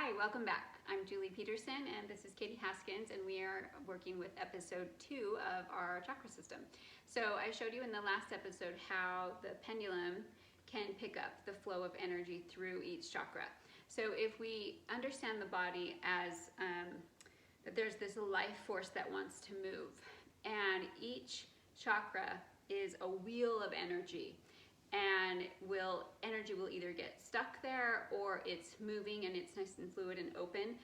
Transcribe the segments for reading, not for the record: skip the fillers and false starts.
Hi, welcome back. I'm Julie Peterson and this is Katie Haskins, and we are working with episode 2 of our chakra system. So I showed you in the last episode how the pendulum can pick up the flow of energy through each chakra. So if we understand the body as that there's this life force that wants to move, and each chakra is a wheel of energy, and energy will either get stuck there or it's moving and it's nice and fluid and open,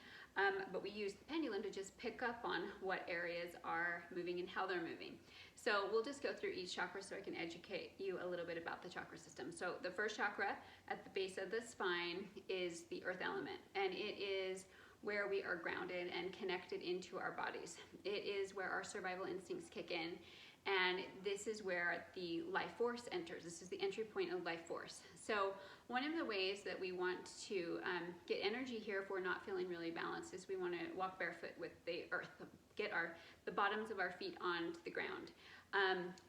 but we use the pendulum to just pick up on what areas are moving and how they're moving. So we'll just go through each chakra so I can educate you a little bit about the chakra system. So the first chakra at the base of the spine is the earth element, and it is where we are grounded and connected into our bodies. It is where our survival instincts kick in. And this is where the life force enters. This is the entry point of life force. So one of the ways that we want to get energy here if we're not feeling really balanced is we want to walk barefoot with the earth, get the bottoms of our feet onto the ground.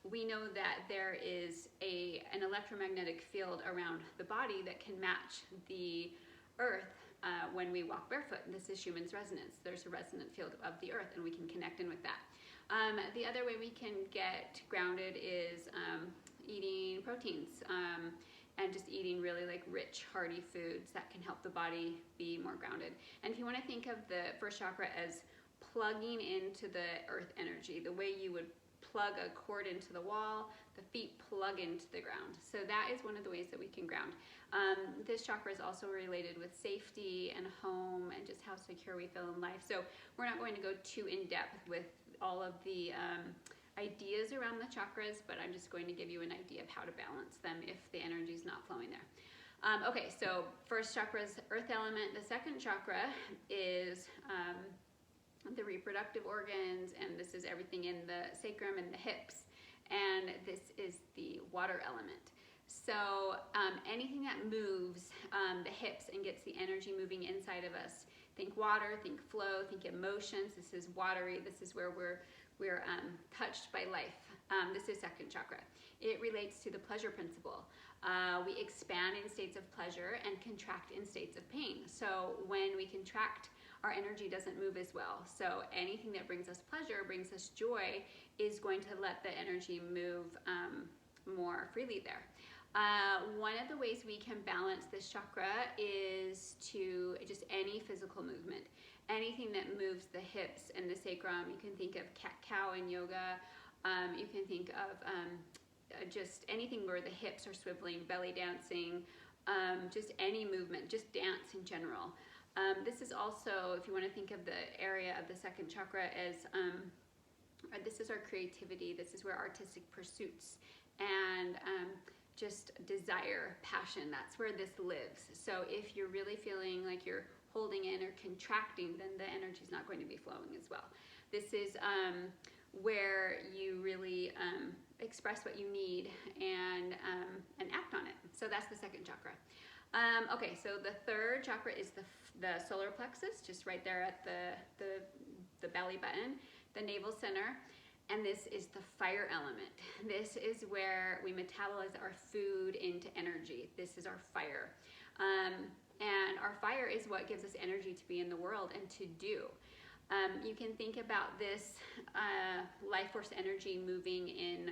We know that there is an electromagnetic field around the body that can match the earth when we walk barefoot. And this is Schumann's resonance. There's a resonant field of the earth, and we can connect in with that. The other way we can get grounded is eating proteins and just eating really rich, hearty foods that can help the body be more grounded. And if you want to think of the first chakra as plugging into the earth energy, the way you would plug a cord into the wall, the feet plug into the ground. So that is one of the ways that we can ground. This chakra is also related with safety and home and just how secure we feel in life. So we're not going to go too in depth with all of the ideas around the chakras, but I'm just going to give you an idea of how to balance them if the energy is not flowing there. Okay, so first chakra is earth element. The second chakra is the reproductive organs, and this is everything in the sacrum and the hips, and this is the water element. So anything that moves the hips and gets the energy moving inside of us, think water, think flow, think emotions. This is watery. This is where we're touched by life. This is second chakra. It relates to the pleasure principle. We expand in states of pleasure and contract in states of pain. So when we contract, our energy doesn't move as well. So anything that brings us pleasure, brings us joy, is going to let the energy move more freely there. One of the ways we can balance this chakra is to just any physical movement. Anything that moves the hips and the sacrum. You can think of cat-cow in yoga. You can think of just anything where the hips are swiveling, belly dancing, just any movement, just dance in general. This is also, if you want to think of the area of the second chakra as, this is our creativity. This is where artistic pursuits and just desire, passion, that's where this lives. So if you're really feeling like you're holding in or contracting, then the energy is not going to be flowing as well. This is where you really express what you need and act on it. So that's the second chakra. Okay, so the third chakra is the solar plexus, just right there at the belly button, the navel center. And this is the fire element. This is where we metabolize our food into energy. This is our fire. And our fire is what gives us energy to be in the world and to do. You can think about this life force energy moving in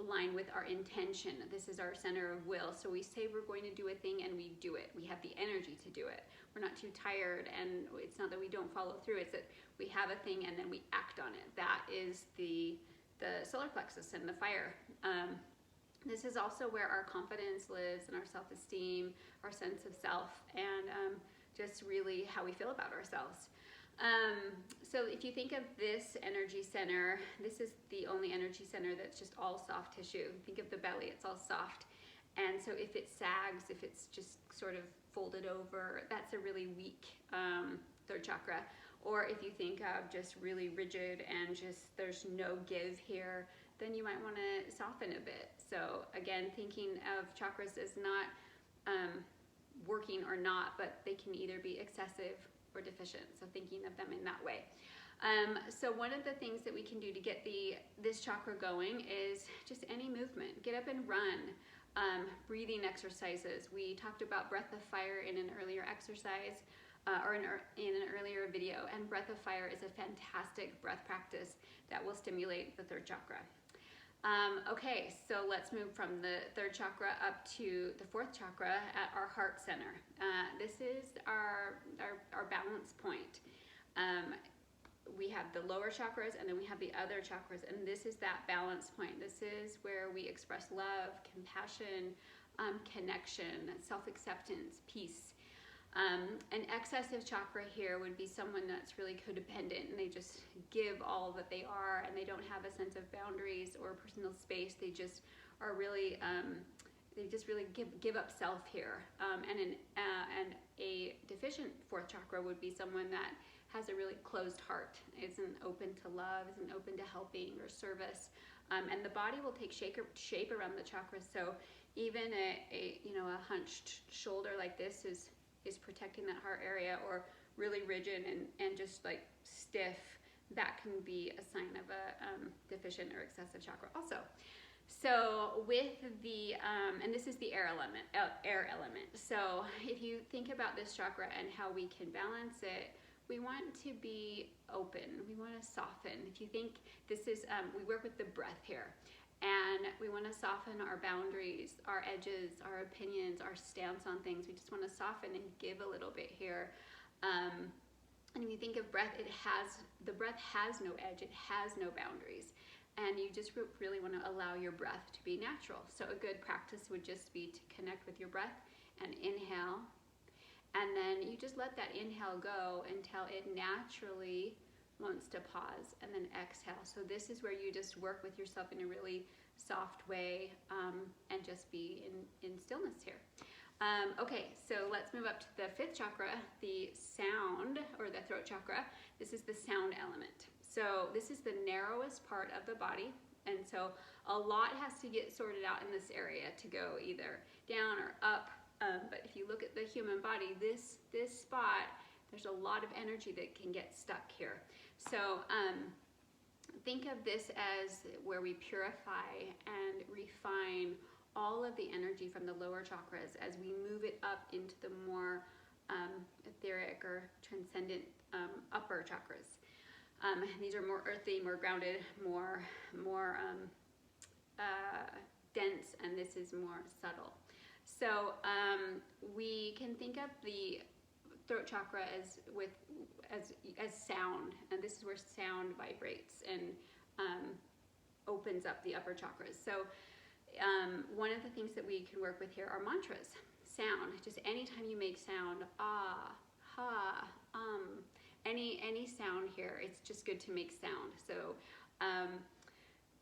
line with our intention. This is our center of will. So we say we're going to do a thing and we do it. We have the energy to do it. We're not too tired, and it's not that we don't follow through. It's that we have a thing and then we act on it. That is the solar plexus and the fire. This is also where our confidence lives and our self-esteem, our sense of self, and just really how we feel about ourselves. So if you think of this energy center, this is the only energy center that's just all soft tissue. Think of the belly, it's all soft. And so if it sags, if it's just sort of folded over, that's a really weak third chakra. Or if you think of just really rigid and just there's no give here, then you might want to soften a bit. So again, thinking of chakras as not working or not, but they can either be excessive or deficient. So thinking of them in that way. So one of the things that we can do to get this chakra going is just any movement. Get up and run. Breathing exercises. We talked about breath of fire in an earlier exercise. or in an earlier video. And Breath of Fire is a fantastic breath practice that will stimulate the third chakra. Okay, so let's move from the third chakra up to the fourth chakra at our heart center. This is our balance point. We have the lower chakras, and then we have the other chakras, and this is that balance point. This is where we express love, compassion, connection, self-acceptance, peace. An excessive chakra here would be someone that's really codependent, and they just give all that they are, and they don't have a sense of boundaries or personal space. They just are really, they just really give up self here. And a deficient fourth chakra would be someone that has a really closed heart, isn't open to love, isn't open to helping or service. And the body will take shape around the chakras. So even a hunched shoulder like this is protecting that heart area, or really rigid and just like stiff. That can be a sign of a deficient or excessive chakra also. So with the, and this is the air element. So if you think about this chakra and how we can balance it, we want to be open. We want to soften. If you think this is, we work with the breath here, and we want to soften our boundaries, our edges, our opinions, our stance on things. We just want to soften and give a little bit here. And if you think of breath, the breath has no edge. It has no boundaries. And you just really want to allow your breath to be natural. So a good practice would just be to connect with your breath and inhale. And then you just let that inhale go until it naturally wants to pause, and then exhale. So this is where you just work with yourself in a really soft way, and just be in stillness here. Okay, so let's move up to the fifth chakra, the sound, or the throat chakra. This is the sound element. So this is the narrowest part of the body, and so a lot has to get sorted out in this area to go either down or up. But if you look at the human body, this spot, there's a lot of energy that can get stuck here. So think of this as where we purify and refine all of the energy from the lower chakras as we move it up into the more etheric or transcendent upper chakras. These are more earthy, more grounded, more dense, and this is more subtle. So we can think of the throat chakra as sound, and this is where sound vibrates and opens up the upper chakras. So one of the things that we can work with here are mantras, sound. Just anytime you make sound, ah, ha, any sound here, it's just good to make sound. So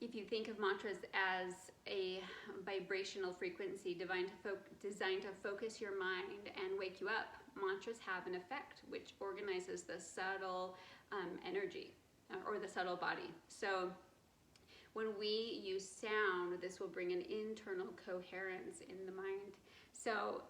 if you think of mantras as a vibrational frequency designed to focus your mind and wake you up, mantras have an effect which organizes the subtle energy or the subtle body. So when we use sound, this will bring an internal coherence in the mind. So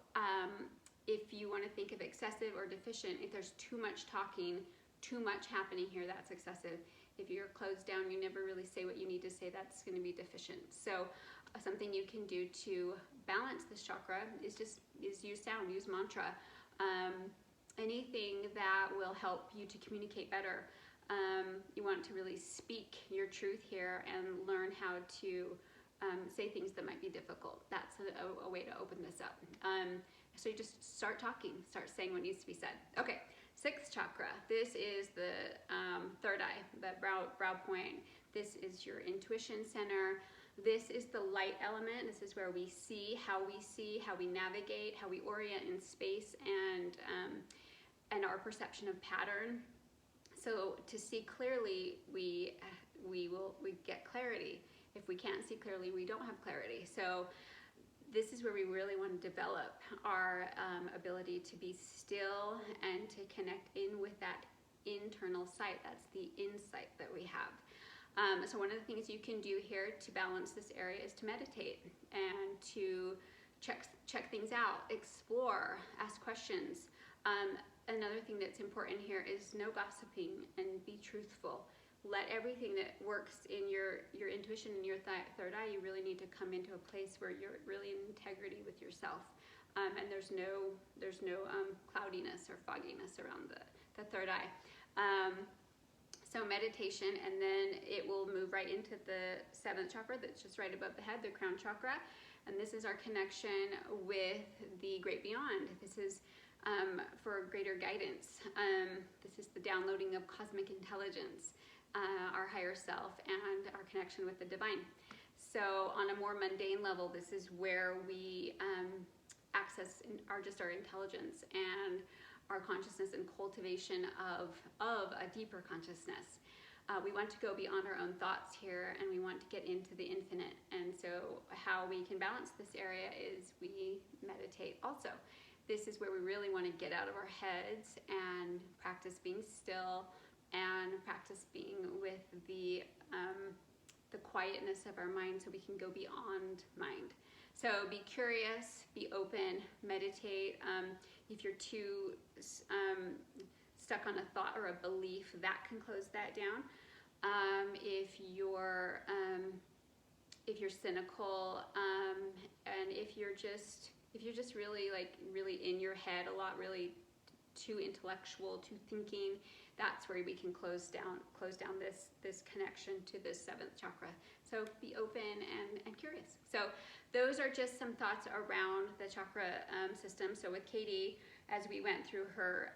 if you want to think of excessive or deficient, if there's too much talking, too much happening here, that's excessive. If you're closed down, you never really say what you need to say, that's going to be deficient. So something you can do to balance this chakra is use sound, use mantra. Anything that will help you to communicate better. You want to really speak your truth here and learn how to say things that might be difficult. That's a way to open this up. So you just start talking, start saying what needs to be said. Okay, sixth chakra. This is the third eye, the brow point. This is your intuition center. This is the light element. This is where we see, how we navigate, how we orient in space, and our perception of pattern. So to see clearly, we get clarity. If we can't see clearly, we don't have clarity. So this is where we really want to develop our ability to be still and to connect in with that internal sight. That's the insight that we have. So one of the things you can do here to balance this area is to meditate and to check things out, explore, ask questions. Another thing that's important here is no gossiping and be truthful. Let everything that works in your intuition and your third eye, you really need to come into a place where you're really in integrity with yourself. and there's no cloudiness or fogginess around the third eye. So meditation, and then it will move right into the 7th chakra that's just right above the head, the crown chakra. And this is our connection with the great beyond. This is for greater guidance. This is the downloading of cosmic intelligence, our higher self, and our connection with the divine. So on a more mundane level, this is where we access our intelligence and our consciousness and cultivation of a deeper consciousness. We want to go beyond our own thoughts here, and we want to get into the infinite. And so how we can balance this area is we meditate also. This is where we really want to get out of our heads and practice being still and practice being with the quietness of our mind, so we can go beyond mind. So be curious, be open, meditate. If you're too stuck on a thought or a belief, that can close that down. If you're cynical, and if you're just really in your head a lot, really too intellectual, too thinking, that's where we can close down this connection to this 7th chakra. So be open and curious. So those are just some thoughts around the chakra system. So with Katie, as we went through her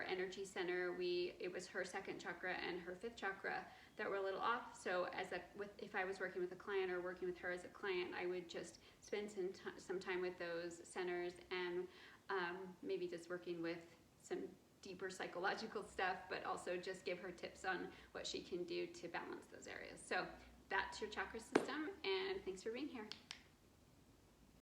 energy center, it was her 2nd chakra and her 5th chakra that were a little off. So if I was working with a client or working with her as a client, I would just spend some time with those centers, and maybe just working with some deeper psychological stuff, but also just give her tips on what she can do to balance those areas. So that's your chakra system, and thanks for being here.